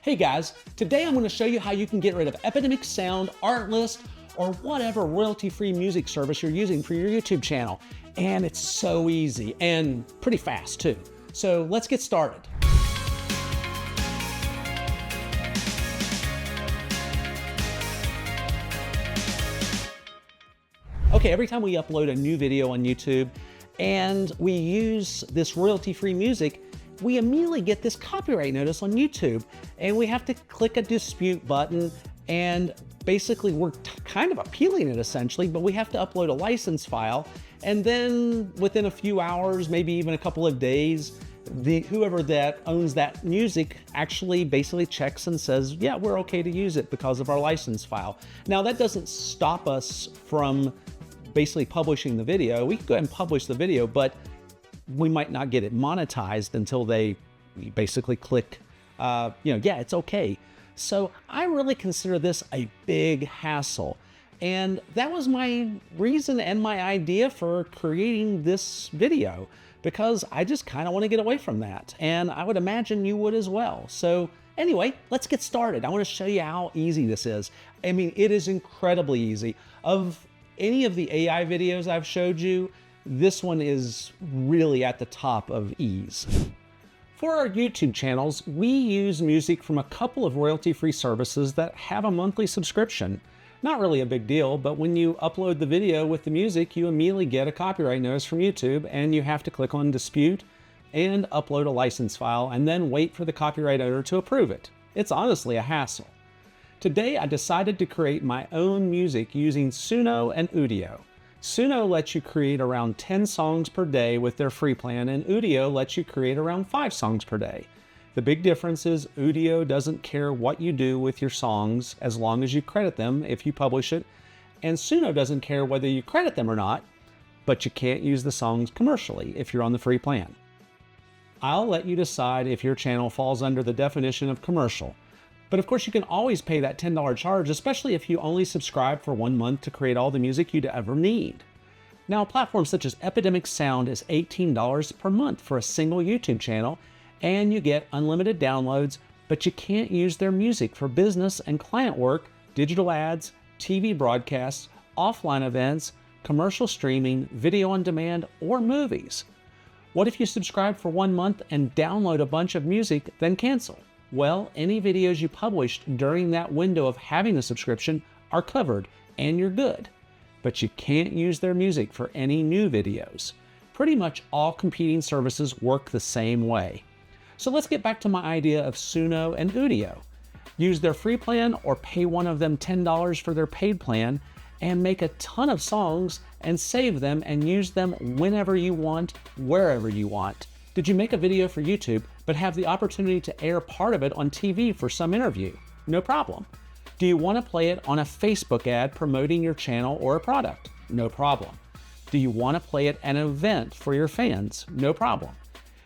Hey guys, today I'm going to show you how you can get rid of Epidemic Sound, Artlist, or whatever royalty-free music service you're using for your YouTube channel. And it's so easy and pretty fast too. So let's get started. Okay, every time we upload a new video on YouTube and we use this royalty-free music, we immediately get this copyright notice on YouTube, and we have to click a dispute button, and basically we're kind of appealing it essentially, but we have to upload a license file, and then within a few hours, maybe even a couple of days, whoever that owns that music actually basically checks and says, yeah, we're okay to use it because of our license file. Now that doesn't stop us from basically publishing the video. We can go ahead and publish the video, but we might not get it monetized until they basically click, yeah, it's okay. So I really consider this a big hassle. And that was my reason and my idea for creating this video, because I just kind of want to get away from that. And I would imagine you would as well. So anyway, let's get started. I want to show you how easy this is. I mean, it is incredibly easy. Of any of the AI videos I've showed you, this one is really at the top of ease. For our YouTube channels, we use music from a couple of royalty-free services that have a monthly subscription. Not really a big deal, but when you upload the video with the music, you immediately get a copyright notice from YouTube, and you have to click on dispute and upload a license file and then wait for the copyright owner to approve it. It's honestly a hassle. Today, I decided to create my own music using Suno and Udio. Suno lets you create around 10 songs per day with their free plan, and Udio lets you create around 5 songs per day. The big difference is Udio doesn't care what you do with your songs as long as you credit them if you publish it, and Suno doesn't care whether you credit them or not, but you can't use the songs commercially if you're on the free plan. I'll let you decide if your channel falls under the definition of commercial. But of course, you can always pay that $10 charge, especially if you only subscribe for 1 month to create all the music you'd ever need. Now, platforms such as Epidemic Sound is $18 per month for a single YouTube channel, and you get unlimited downloads, but you can't use their music for business and client work, digital ads, TV broadcasts, offline events, commercial streaming, video on demand, or movies. What if you subscribe for 1 month and download a bunch of music, then cancel? Well, any videos you published during that window of having a subscription are covered, and you're good. But you can't use their music for any new videos. Pretty much all competing services work the same way. So let's get back to my idea of Suno and Udio. Use their free plan or pay one of them $10 for their paid plan and make a ton of songs and save them and use them whenever you want, wherever you want. Did you make a video for YouTube but have the opportunity to air part of it on TV for some interview? No problem. Do you want to play it on a Facebook ad promoting your channel or a product? No problem. Do you want to play it at an event for your fans? No problem.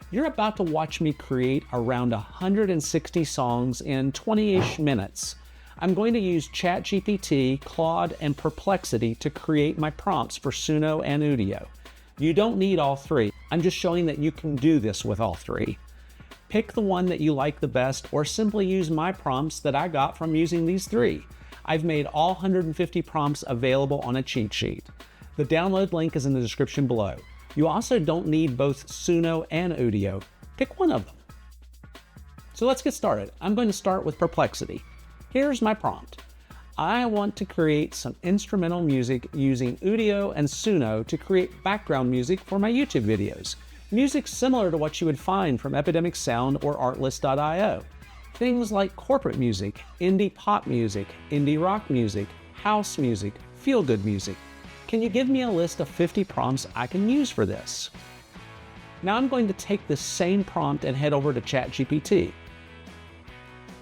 You're about to watch me create around 160 songs in 20-ish minutes. I'm going to use ChatGPT, Claude, and Perplexity to create my prompts for Suno and Udio. You don't need all three. I'm just showing that you can do this with all three. Pick the one that you like the best, or simply use my prompts that I got from using these three. I've made all 150 prompts available on a cheat sheet. The download link is in the description below. You also don't need both Suno and Udio. Pick one of them. So let's get started. I'm going to start with Perplexity. Here's my prompt. I want to create some instrumental music using Udio and Suno to create background music for my YouTube videos. Music similar to what you would find from Epidemic Sound or Artlist.io. Things like corporate music, indie pop music, indie rock music, house music, feel-good music. Can you give me a list of 50 prompts I can use for this? Now I'm going to take this same prompt and head over to ChatGPT.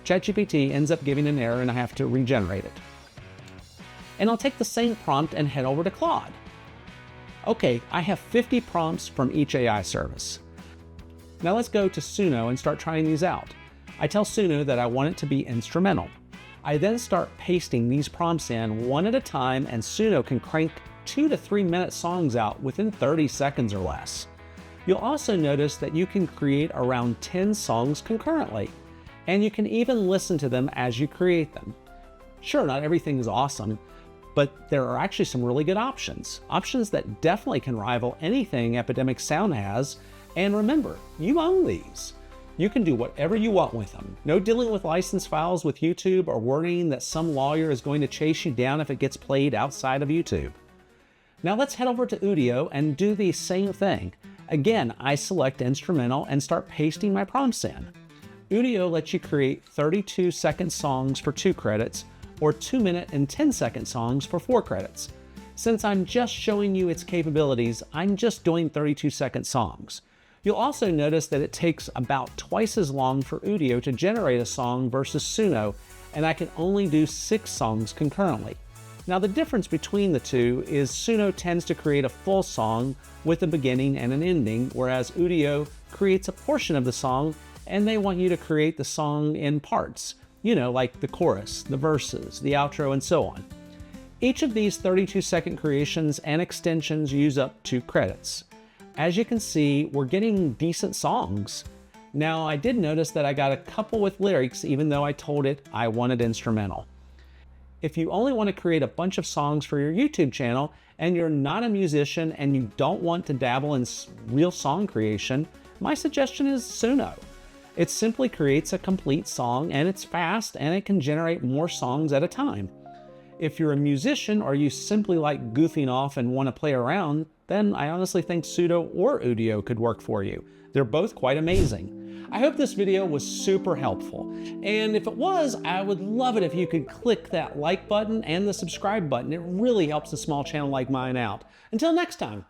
ChatGPT ends up giving an error and I have to regenerate it. And I'll take the same prompt and head over to Claude. Okay, I have 50 prompts from each AI service. Now let's go to Suno and start trying these out. I tell Suno that I want it to be instrumental. I then start pasting these prompts in one at a time, and Suno can crank 2 to 3 minute songs out within 30 seconds or less. You'll also notice that you can create around 10 songs concurrently. and you can even listen to them as you create them. Sure, not everything is awesome, but there are actually some really good options. Options that definitely can rival anything Epidemic Sound has. And remember, you own these. You can do whatever you want with them. No dealing with license files with YouTube or worrying that some lawyer is going to chase you down if it gets played outside of YouTube. Now let's head over to Udio and do the same thing. Again, I select instrumental and start pasting my prompts in. Udio lets you create 32-second songs for 2 credits, or 2-minute and 10-second songs for 4 credits. Since I'm just showing you its capabilities, I'm just doing 32-second songs. You'll also notice that it takes about twice as long for Udio to generate a song versus Suno, and I can only do 6 songs concurrently. Now the difference between the two is Suno tends to create a full song with a beginning and an ending, whereas Udio creates a portion of the song and they want you to create the song in parts, like the chorus, the verses, the outro, and so on. Each of these 32-second creations and extensions use up 2 credits. As you can see, we're getting decent songs. Now, I did notice that I got a couple with lyrics even though I told it I wanted instrumental. If you only want to create a bunch of songs for your YouTube channel and you're not a musician and you don't want to dabble in real song creation, my suggestion is Suno. It simply creates a complete song and it's fast and it can generate more songs at a time. If you're a musician or you simply like goofing off and want to play around, then I honestly think Suno or Udio could work for you. They're both quite amazing. I hope this video was super helpful. And if it was, I would love it if you could click that like button and the subscribe button. It really helps a small channel like mine out. Until next time,